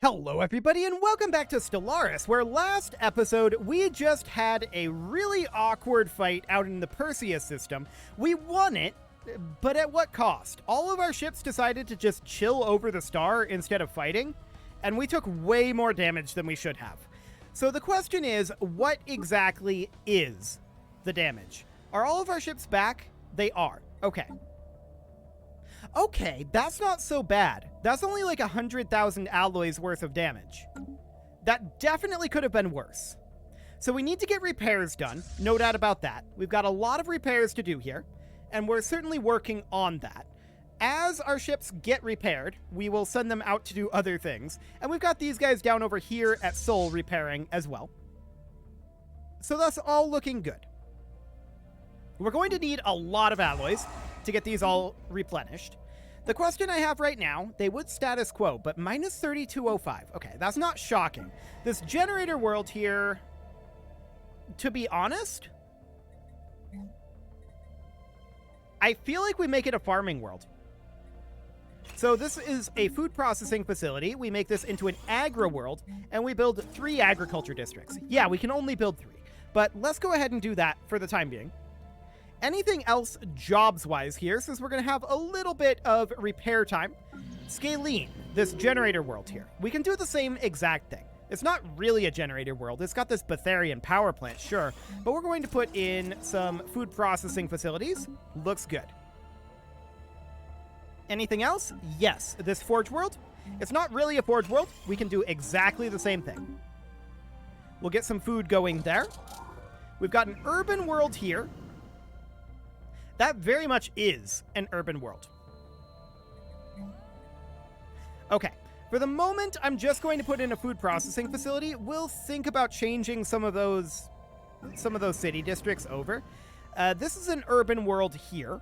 Hello everybody and welcome back to Stellaris, where last episode we just had a really awkward fight out in the Perseus system. We won it, but at what cost? All of our ships decided to just chill over the star instead of fighting, and we took way more damage than we should have. So the question is, what exactly is the damage? Are all of our ships back? They are. Okay, that's not so bad. That's only like 100,000 alloys worth of damage. That definitely could have been worse. So we need to get repairs done, no doubt about that. We've got a lot of repairs to do here, and we're certainly working on that. As our ships get repaired, we will send them out to do other things, and we've got these guys down over here at Sol repairing as well. So that's all looking good. We're going to need a lot of alloys to get these all replenished. The question I have right now, they would status quo, but minus 3205. Okay, that's not shocking. This generator world here, to be honest, I feel like we make it a farming world. So this is a food processing facility. We make this into an agri world, and we build 3 agriculture districts. Yeah, we can only build 3, but let's go ahead and do that for the time being. Anything else jobs-wise here, since we're going to have a little bit of repair time? Scalene, this generator world here. We can do the same exact thing. It's not really a generator world. It's got this Betharian power plant, sure, but we're going to put in some food processing facilities. Looks good. Anything else? Yes, this forge world. It's not really a forge world. We can do exactly the same thing. We'll get some food going there. We've got an urban world here. That very much is an urban world. Okay, for the moment, I'm just going to put in a food processing facility. We'll think about changing some of those city districts over. This is an urban world here.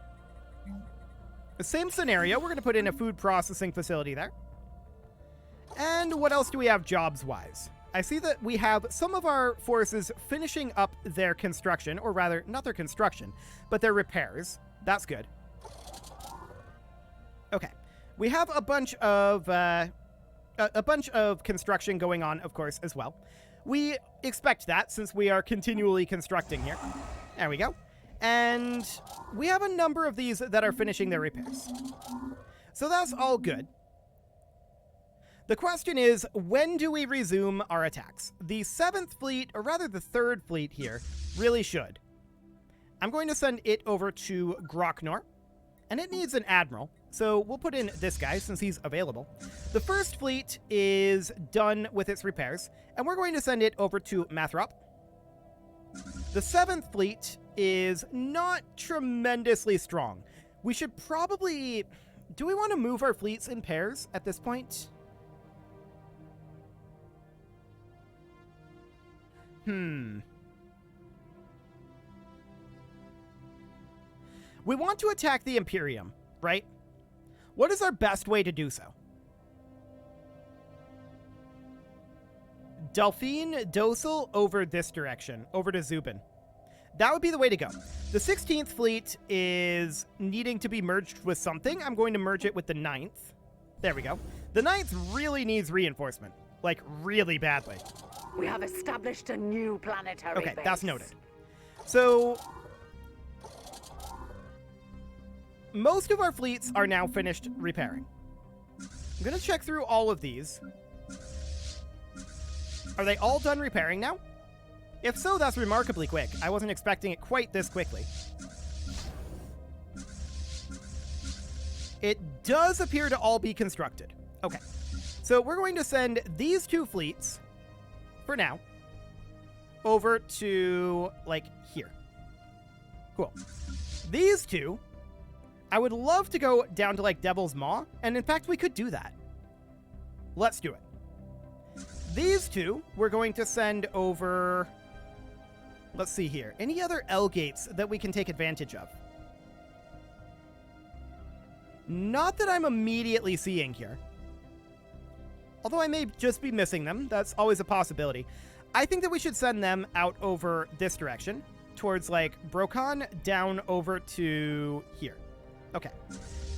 The same scenario, we're going to put in a food processing facility there. And what else do we have jobs-wise? I see that we have some of our forces finishing up their construction, or rather, not their construction, but their repairs. That's good. Okay, we have a bunch of construction going on, of course, as well. We expect that since we are continually constructing here. There we go. And we have a number of these that are finishing their repairs. So that's all good. The question is, when do we resume our attacks? The 7th fleet, or rather the 3rd fleet here, really should. I'm going to send it over to Groknor, and it needs an admiral, so we'll put in this guy since he's available. The 1st fleet is done with its repairs, and we're going to send it over to Mathrop. The 7th fleet is not tremendously strong. We should probably... Do we want to move our fleets in pairs at this point? We want to attack the Imperium, right? What is our best way to do so? Delphine, Docile over this direction, over to Zubin. That would be the way to go. The 16th fleet is needing to be merged with something. I'm going to merge it with the 9th. There we go. The 9th really needs reinforcement, like really badly. We have established a new planetary base. That's noted. So, most of our fleets are now finished repairing. I'm going to check through all of these. Are they all done repairing now? If so, that's remarkably quick. I wasn't expecting it quite this quickly. It does appear to all be constructed. Okay. So we're going to send these 2 fleets, for now, over to, like, here. Cool. These 2, I would love to go down to, like, Devil's Maw, and in fact, we could do that. Let's do it. These 2, we're going to send over... Let's see here. Any other L gates that we can take advantage of? Not that I'm immediately seeing here. Although I may just be missing them. That's always a possibility. I think that we should send them out over this direction. Towards, like, Brokon, down over to here. Okay.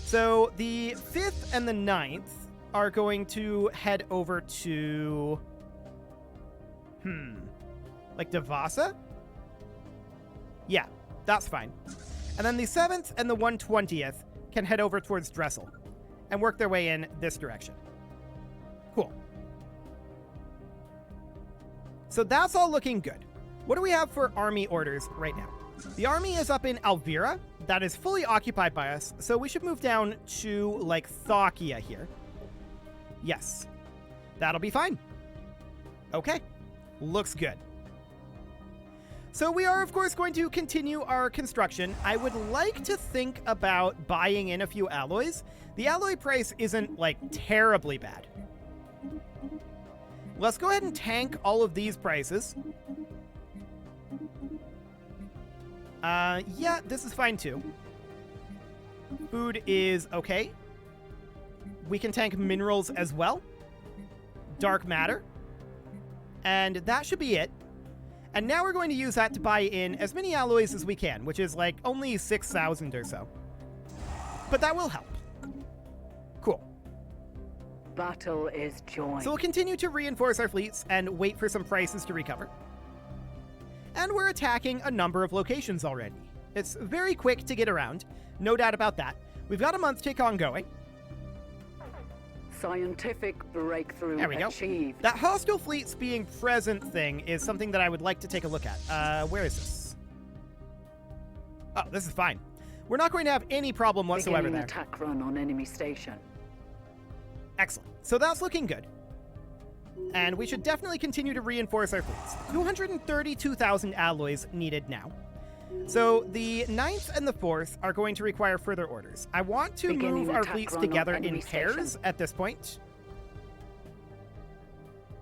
So, the 5th and the 9th are going to head over to... like Devasa? Yeah, that's fine. And then the 7th and the 120th can head over towards Dressel and work their way in this direction. Cool. So that's all looking good. What do we have for army orders right now? The army is up in Alvira. That is fully occupied by us, so we should move down to, like, Thakia here. Yes. That'll be fine. Okay. Looks good. So we are, of course, going to continue our construction. I would like to think about buying in a few alloys. The alloy price isn't, like, terribly bad. Let's go ahead and tank all of these prices. Yeah, this is fine too. Food is okay. We can tank minerals as well. Dark matter. And that should be it. And now we're going to use that to buy in as many alloys as we can, which is like only 6,000 or so. But that will help. Cool. Battle is joined. So we'll continue to reinforce our fleets and wait for some prices to recover. And we're attacking a number of locations already. It's very quick to get around, no doubt about that. We've got a month tick ongoing. Scientific breakthrough there we go. Achieved. That hostile fleets being present thing is something that I would like to take a look at. Where is this? Oh, this is fine. We're not going to have any problem whatsoever Beginning there. Attack run on enemy station. Excellent. So that's looking good. And we should definitely continue to reinforce our fleets. 232,000 alloys needed now. So the 9th and the 4th are going to require further orders. I want to move our fleets together in pairs at this point,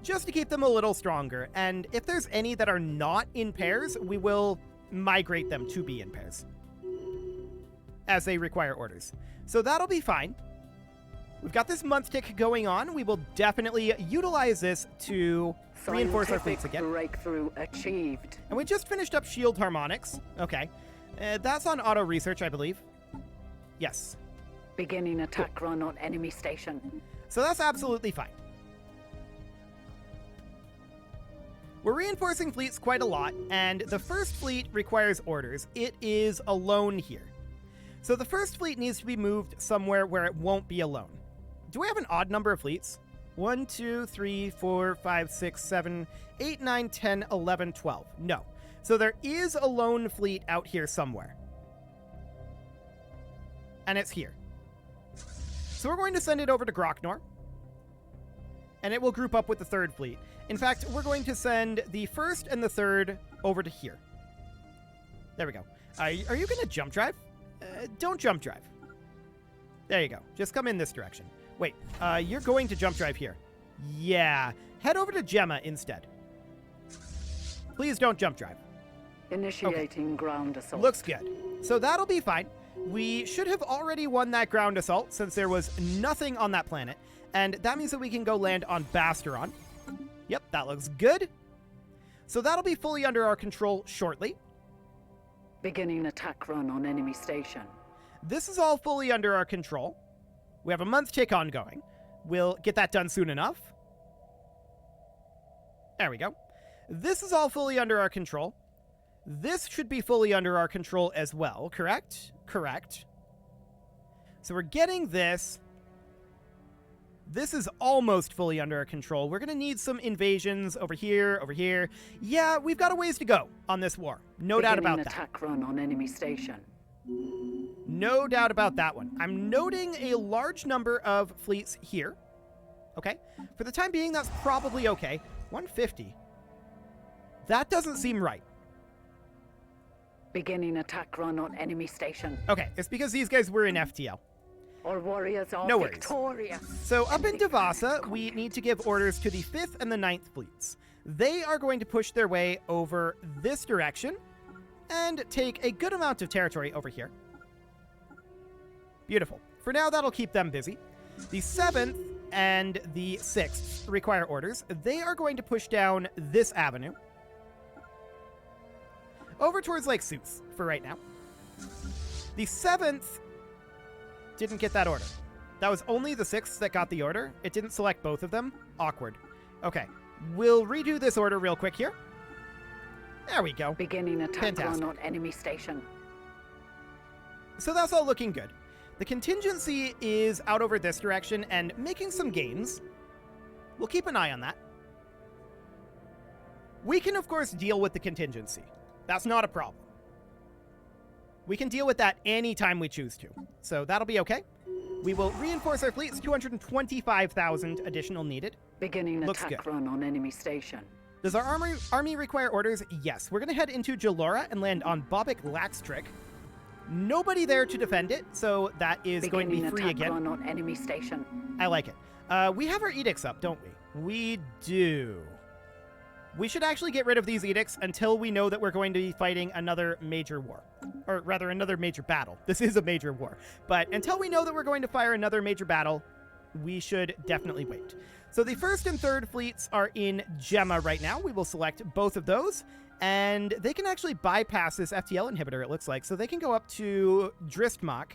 just to keep them a little stronger. And if there's any that are not in pairs, we will migrate them to be in pairs as they require orders. So that'll be fine. We've got this month tick going on. We will definitely utilize this to reinforce our fleets again. Breakthrough achieved. And we just finished up shield harmonics. Okay. That's on auto research, I believe. Yes. Beginning attack run on enemy station. So that's absolutely fine. We're reinforcing fleets quite a lot, and the first fleet requires orders. It is alone here. So the first fleet needs to be moved somewhere where it won't be alone. Do we have an odd number of fleets? 1, 2, 3, 4, 5, 6, 7, 8, 9, 10, 11, 12. No. So there is a lone fleet out here somewhere. And it's here. So we're going to send it over to Groknor. And it will group up with the 3rd fleet. In fact, we're going to send the 1st and the 3rd over to here. There we go. Are you going to jump drive? Don't jump drive. There you go. Just come in this direction. Wait, you're going to jump drive here. Yeah. Head over to Gemma instead. Please don't jump drive. Initiating ground assault. Looks good. So that'll be fine. We should have already won that ground assault since there was nothing on that planet. And that means that we can go land on Basteron. Yep, that looks good. So that'll be fully under our control shortly. Beginning attack run on enemy station. This is all fully under our control. We have a month tick ongoing. We'll get that done soon enough. There we go. This is all fully under our control. This should be fully under our control as well, correct? Correct. So we're getting this. This is almost fully under our control. We're going to need some invasions over here, over here. Yeah, we've got a ways to go on this war. No doubt about that. Attack run on enemy station. No doubt about that one. I'm noting a large number of fleets here. Okay. For the time being, that's probably okay. 150. That doesn't seem right. Beginning attack run on enemy station. Okay, it's because these guys were in FTL. Our warriors are No worries. victorious. So up in Devasa, we need to give orders to the 5th and the 9th fleets. They are going to push their way over this direction and take a good amount of territory over here. Beautiful. For now, that'll keep them busy. The 7th and the 6th require orders. They are going to push down this avenue over towards Lake Sooth for right now. The 7th didn't get that order. That was only the 6th that got the order. It didn't select both of them. Awkward. Okay. We'll redo this order real quick here. There we go. Beginning attack Fantastic. run on enemy station. So that's all looking good. The contingency is out over this direction and making some gains. We'll keep an eye on that. We can, of course, deal with the contingency. That's not a problem. We can deal with that anytime we choose to. So that'll be okay. We will reinforce our fleets. 225,000 additional needed. Beginning Looks attack good. run on enemy station. Does our army require orders? Yes. We're going to head into Jalora and land on Bobik Laxtrick. Nobody there to defend it, so that is going to be free attack again. run on enemy station. I like it. We have our edicts up, don't we? We do. We should actually get rid of these edicts until we know that we're going to be fighting another major war. Or rather, another major battle. This is a major war. But until we know that we're going to fire another major battle, we should definitely wait. So the 1st and 3rd fleets are in Gemma right now. We will select both of those. And they can actually bypass this FTL inhibitor, it looks like. So they can go up to Dristmach.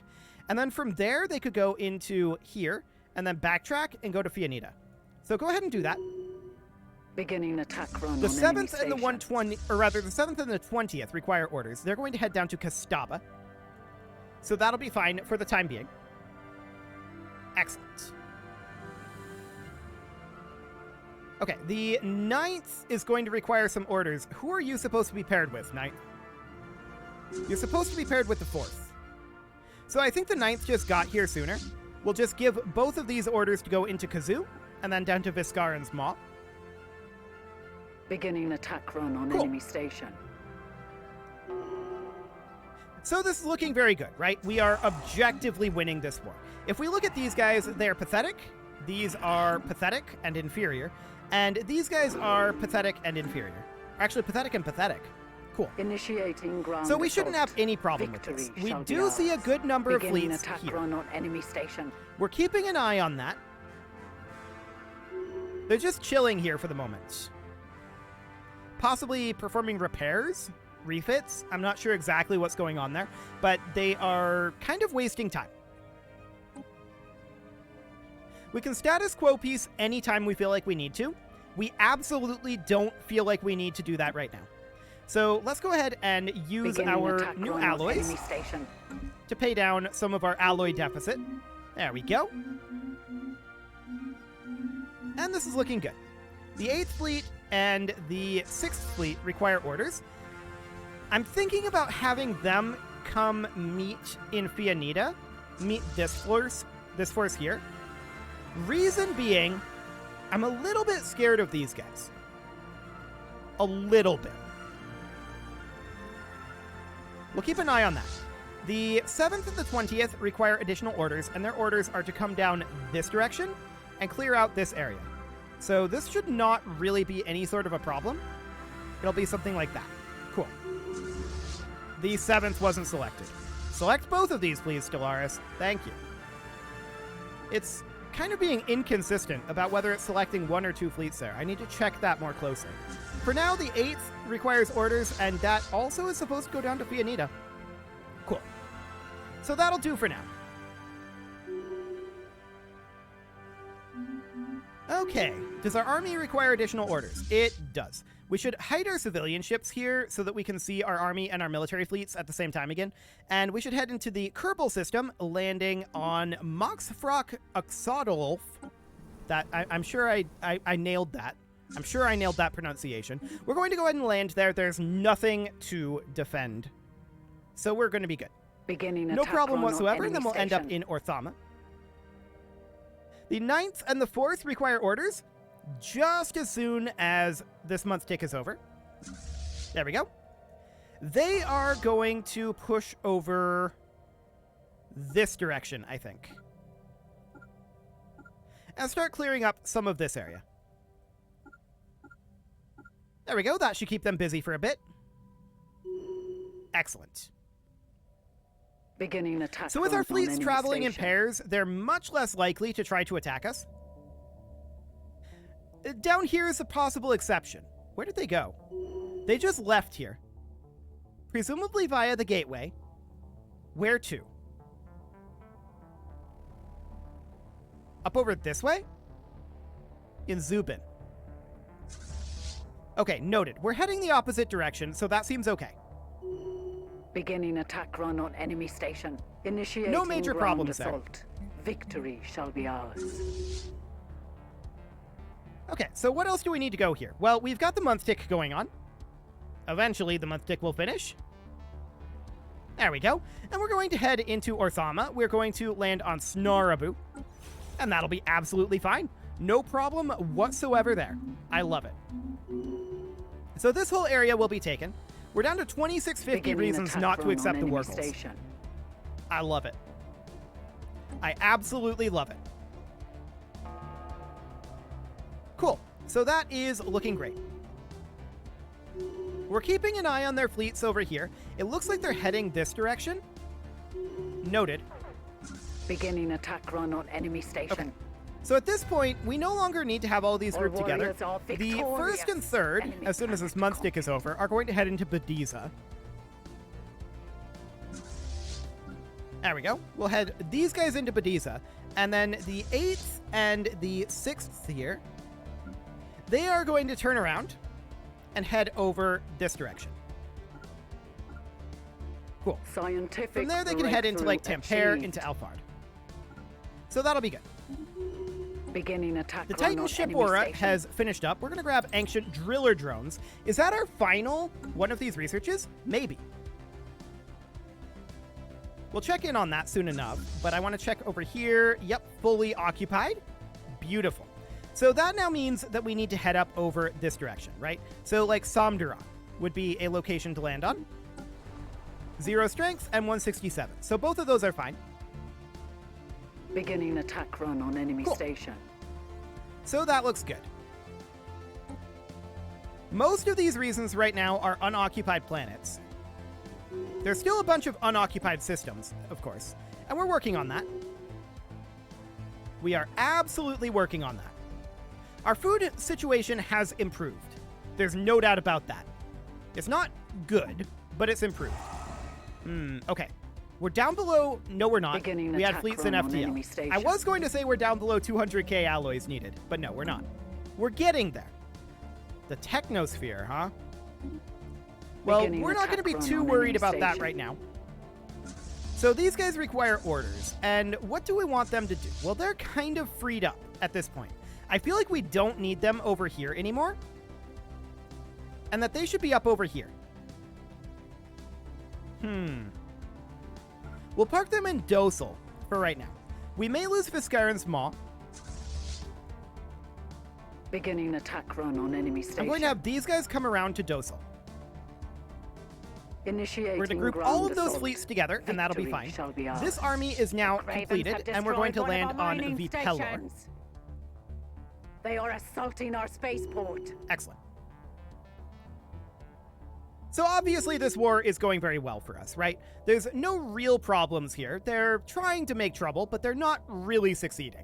And then from there, they could go into here. And then backtrack and go to Fianita. So go ahead and do that. Beginning attack run The on enemy 7th and the station. 120, or rather the 7th and the 20th require orders. They're going to head down to Kastaba. So that'll be fine for the time being. Excellent. Okay, the 9th is going to require some orders. Who are you supposed to be paired with, 9th? You're supposed to be paired with the 4th. So I think the 9th just got here sooner. We'll just give both of these orders to go into Kazoo, and then down to Viscaran's Maw. Beginning attack run on Cool. enemy station. So this is looking very good, right? We are objectively winning this war. If we look at these guys, they're pathetic. These are pathetic and inferior. And these guys are pathetic and inferior. Actually, pathetic and pathetic. Cool. Initiating ground So we shouldn't have assault. any problem with Victory this. We shall be do see a ours. good number of Beginning fleets attack here. run on enemy station. We're keeping an eye on that. They're just chilling here for the moment. Possibly performing repairs, refits. I'm not sure exactly what's going on there, but they are kind of wasting time. We can status quo peace anytime we feel like we need to. We absolutely don't feel like we need to do that right now. So let's go ahead and use Beginning our attack new run on alloys enemy station. to pay down some of our alloy deficit. There we go. And this is looking good. The 8th fleet and the 6th fleet require orders. I'm thinking about having them come meet in Fianita, meet this force here. Reason being, I'm a little bit scared of these guys. A little bit. We'll keep an eye on that. The 7th and the 20th require additional orders, and their orders are to come down this direction and clear out this area. So this should not really be any sort of a problem. It'll be something like that. Cool. The 7th wasn't selected. Select both of these, please, Stellaris. Thank you. It's kind of being inconsistent about whether it's selecting 1 or 2 fleets there. I need to check that more closely. For now, the 8th requires orders, and that also is supposed to go down to Fianita. Cool. So that'll do for now. Okay, does our army require additional orders? It does. We should hide our civilian ships here so that we can see our army and our military fleets at the same time again. And we should head into the Kerbal system, landing on Moxfrock Oxodolf. That I'm sure I nailed that. I'm sure I nailed that pronunciation. We're going to go ahead and land there. There's nothing to defend. So we're going to be good. Beginning No attack problem run on whatsoever, and then enemy we'll end up station. in Orthama. The 9th and the 4th require orders just as soon as this month's tick is over. There we go. They are going to push over this direction, I think. And start clearing up some of this area. There we go. That should keep them busy for a bit. Excellent. Beginning attack So with run our on fleets enemy traveling in station. pairs, they're much less likely to try to attack us. Down here is a possible exception. Where did they go? They just left here. Presumably via the gateway. Where to? Up over this way? In Zubin. Okay, noted. We're heading the opposite direction, so that seems okay. Beginning attack run on enemy station. Initiating No major ground problems there. assault. Victory shall be ours. Okay, so what else do we need to go here? Well, we've got the month tick going on. Eventually, the month tick will finish. There we go. And we're going to head into Orthama. We're going to land on Snarabu. And that'll be absolutely fine. No problem whatsoever there. I love it. So this whole area will be taken. We're down to 2650 Beginning reasons attack not to run accept on the enemy war goals. station. I love it. I absolutely love it. Cool. So that is looking great. We're keeping an eye on their fleets over here. It looks like they're heading this direction. Noted. Beginning attack run on enemy station. Okay. So at this point, we no longer need to have all these Our grouped together. warriors are The victorious. first and third, Enemy as soon as this planet month tick is over, are going to head into Bediza. There we go. We'll head these guys into Bediza. And then the 8th and the 6th here, they are going to turn around and head over this direction. Cool. Scientific From there, they can head into like breakthrough Tampere, achieved. into Alphard. So that'll be good. Beginning attack The run Titan on ship enemy Aura station. has finished up. We're going to grab Ancient Driller Drones. Is that our final one of these researches? Maybe. We'll check in on that soon enough, but I want to check over here. Yep, fully occupied. Beautiful. So that now means that we need to head up over this direction, right? So like Samduran would be a location to land on. 0 strength and 167. So both of those are fine. Beginning attack run on enemy Cool. station. So that looks good. Most of these reasons right now are unoccupied planets. There's still a bunch of unoccupied systems, of course, and we're working on that. We are absolutely working on that. Our food situation has improved. There's no doubt about that. It's not good, but it's improved. Okay. We're down below... No, we're not. Beginning We had attack fleets in run on enemy FTL. station. I was going to say we're down below 200k alloys needed, but no, we're not. We're getting there. The Technosphere, huh? Well, Beginning we're not going to be attack too run on worried enemy about that station. right now. So these guys require orders, and what do we want them to do? Well, they're kind of freed up at this point. I feel like we don't need them over here anymore, and that they should be up over here. We'll park them in Dosel for right now. We may lose Fiskaren's Maw. Beginning attack run on enemy station. I'm going to have these guys come around to Dosel. Initiating We're going to group ground all of those assault. fleets together, and that'll be Victory fine. shall be ours. This army is now Ravens completed, have and we're going to destroyed one land of our on mining Vitelor. stations. They are assaulting our spaceport. Excellent. So obviously this war is going very well for us, right? There's no real problems here. They're trying to make trouble, but they're not really succeeding.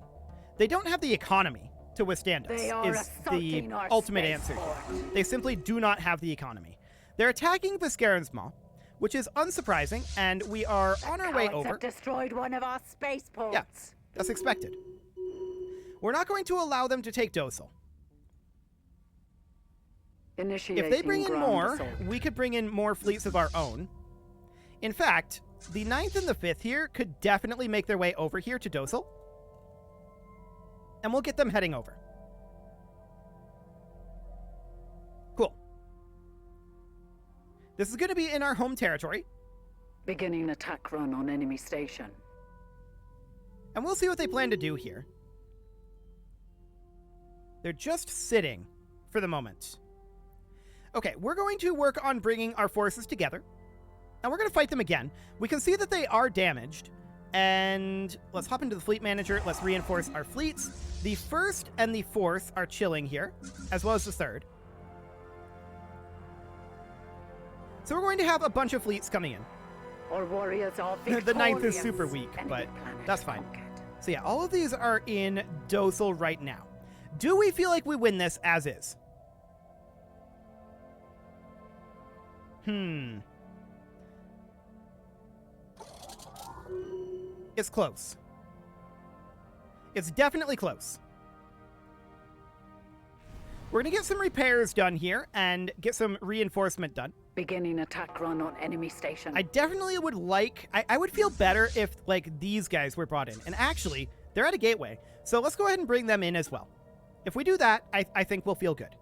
They don't have the economy to withstand us, They are is the assaulting our ultimate answer. spaceport. They simply do not have the economy. They're attacking Fiskaren's Maw, which is unsurprising, and we are on our way Cowards over. have destroyed one of our spaceports. Yeah, that's expected. We're not going to allow them to take Dosel. Initiating If they bring in ground more, assault. we could bring in more fleets of our own. In fact, the 9th and the 5th here could definitely make their way over here to Dosel. And we'll get them heading over. Cool. This is going to be in our home territory, Beginning attack run on enemy station. and we'll see what they plan to do here. They're just sitting for the moment. Okay, we're going to work on bringing our forces together, and we're going to fight them again. We can see that they are damaged, and let's hop into the fleet manager. Let's reinforce our fleets. The 1st and the 4th are chilling here, as well as the 3rd. So we're going to have a bunch of fleets coming in. Our warriors are The victorious. 9th is super weak, Enemy but planet that's fine. conquered. So yeah, all of these are in Dosel right now. Do we feel like we win this as is? It's close. It's definitely close. We're going to get some repairs done here and get some reinforcement done. Beginning attack run on enemy station. I definitely would like... I would feel better if, like, these guys were brought in. And actually, they're at a gateway. So let's go ahead and bring them in as well. If we do that, I think we'll feel good.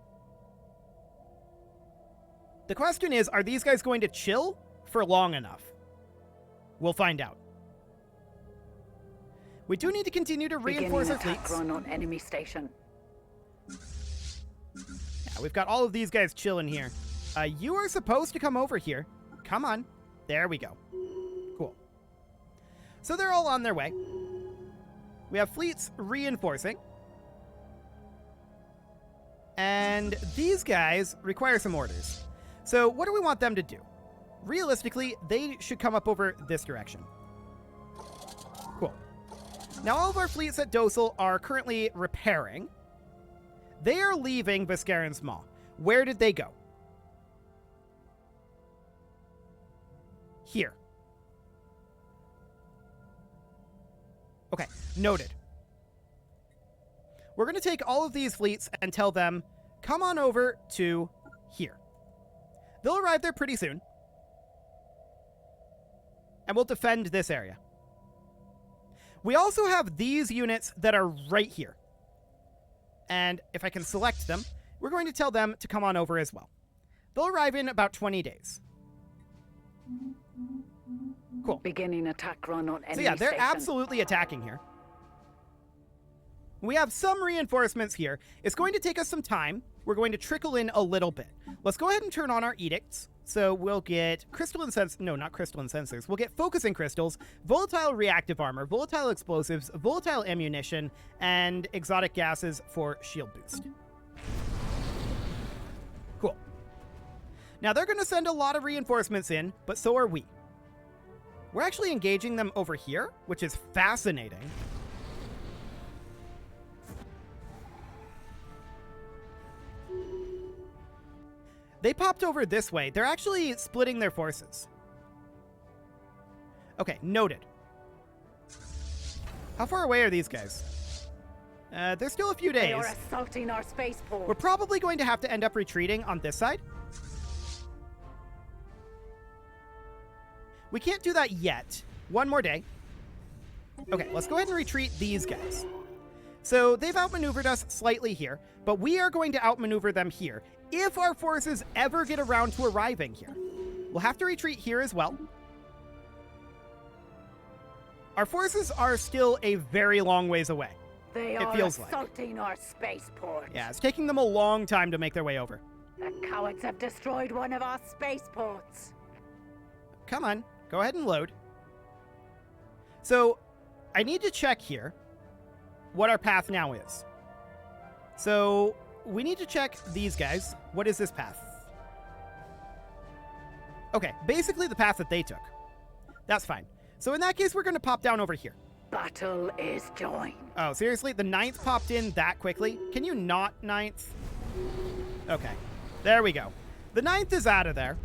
The question is, are these guys going to chill for long enough? We'll find out. We do need to continue to reinforce our fleets. Run on enemy station. Yeah, we've got all of these guys chilling here. You are supposed to come over here. Come on. There we go. Cool. So they're all on their way. We have fleets reinforcing. And these guys require some orders. So what do we want them to do? Realistically, they should come up over this direction. Cool. Now all of our fleets at Docile are currently repairing. They are leaving Biscarin's Maw. Where did they go? Here. Okay, noted. We're going to take all of these fleets and tell them, come on over to here. They'll arrive there pretty soon. And we'll defend this area. We also have these units that are right here. And if I can select them, we're going to tell them to come on over as well. They'll arrive in about 20 days. Cool. Beginning attack run on enemy So yeah, they're station. absolutely attacking here. We have some reinforcements here. It's going to take us some time. We're going to trickle in a little bit. Let's go ahead and turn on our edicts. So we'll get crystalline sensors. No, not crystalline sensors. We'll get focusing crystals, volatile reactive armor, volatile explosives, volatile ammunition, and exotic gases for shield boost. Cool. Now they're going to send a lot of reinforcements in, but so are we. We're actually engaging them over here, which is fascinating. They popped over this way. They're actually splitting their forces. Okay, noted. How far away are these guys? There's still a few days. They are assaulting our spaceport. We're probably going to have to end up retreating on this side. We can't do that yet. One more day. Okay, let's go ahead and retreat these guys. So they've outmaneuvered us slightly here, but we are going to outmaneuver them here if our forces ever get around to arriving here. We'll have to retreat here as well. Our forces are still a very long ways away. They it feels like. Assaulting our spaceport. Yeah, it's taking them a long time to make their way over. The cowards have destroyed one of our spaceports. Come on, go ahead and load. So, I need to check here what our path now is. So, we need to check these guys. What is this path? Okay, basically the path that they took. That's fine. So in that case, we're going to pop down over here. Battle is joined. Oh, seriously? The 9th popped in that quickly? Can you not 9th? Okay, there we go. The 9th is out of there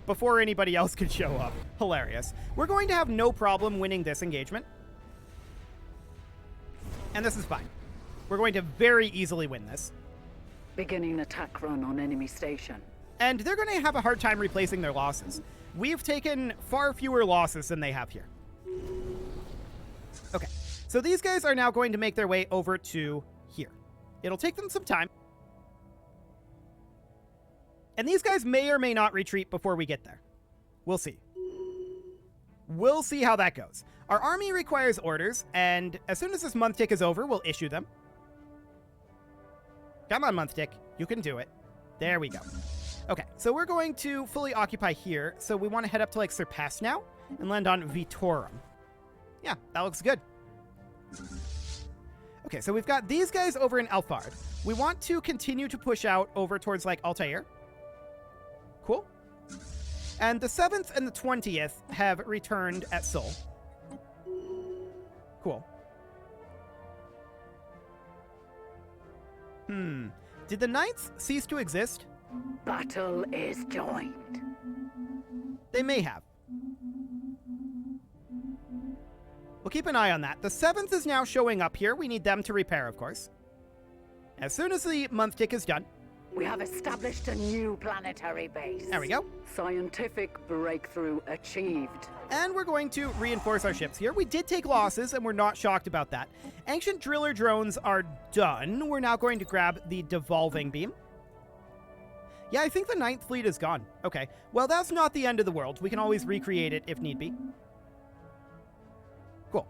before anybody else could show up. Hilarious. We're going to have no problem winning this engagement. And this is fine. We're going to very easily win this. Beginning attack run on enemy station. And they're going to have a hard time replacing their losses. We've taken far fewer losses than they have here. Okay, so these guys are now going to make their way over to here. It'll take them some time. And these guys may or may not retreat before we get there. We'll see. We'll see how that goes. Our army requires orders, and as soon as this month tick is over, we'll issue them. Come on, month tick. You can do it. There we go. Okay, so we're going to fully occupy here, so we want to head up to, like, Surpass now and land on Vitorum. Yeah, that looks good. Okay, so we've got these guys over in Alphard. We want to continue to push out over towards, like, Altair. Cool. And the 7th and the 20th have returned at Sol. Cool. Did the 9th cease to exist? Battle is joined. They may have. We'll keep an eye on that. The 7th is now showing up here. We need them to repair, of course. As soon as the month tick is done. We have established a new planetary base. There we go. Scientific breakthrough achieved. And we're going to reinforce our ships here. We did take losses, and we're not shocked about that. Ancient driller drones are done. We're now going to grab the devolving beam. Yeah, I think the 9th fleet is gone. Okay. Well, that's not the end of the world. We can always recreate it if need be. Cool.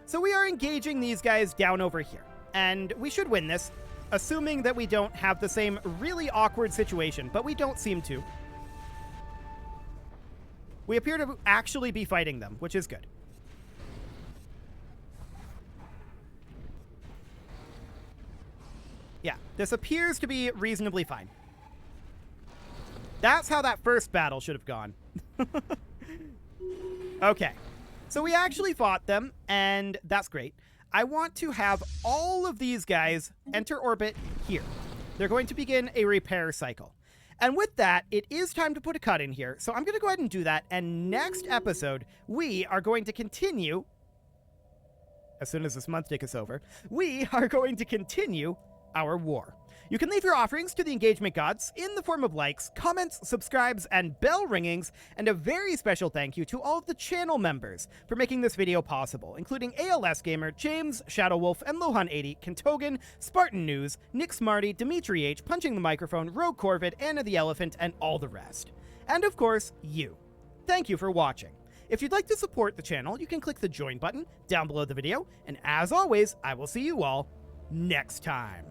So we are engaging these guys down over here. And we should win this, assuming that we don't have the same really awkward situation, but we don't seem to. We appear to actually be fighting them, which is good. Yeah, this appears to be reasonably fine. That's how that first battle should have gone. Okay, so we actually fought them, and that's great. I want to have all of these guys enter orbit here. They're going to begin a repair cycle. And with that, it is time to put a cut in here. So I'm going to go ahead and do that. And next episode, we are going to continue, as soon as this month tick is over, we are going to continue our war. You can leave your offerings to the engagement gods in the form of likes, comments, subscribes, and bell ringings, and a very special thank you to all of the channel members for making this video possible, including ALS Gamer, James, Shadowwolf, and Lohan80, Kentogan, Spartan News, Nick Smarty, Dimitri H, Punching the Microphone, Rogue Corvid, Anna the Elephant, and all the rest. And of course, you. Thank you for watching. If you'd like to support the channel, you can click the join button down below the video, and as always, I will see you all next time.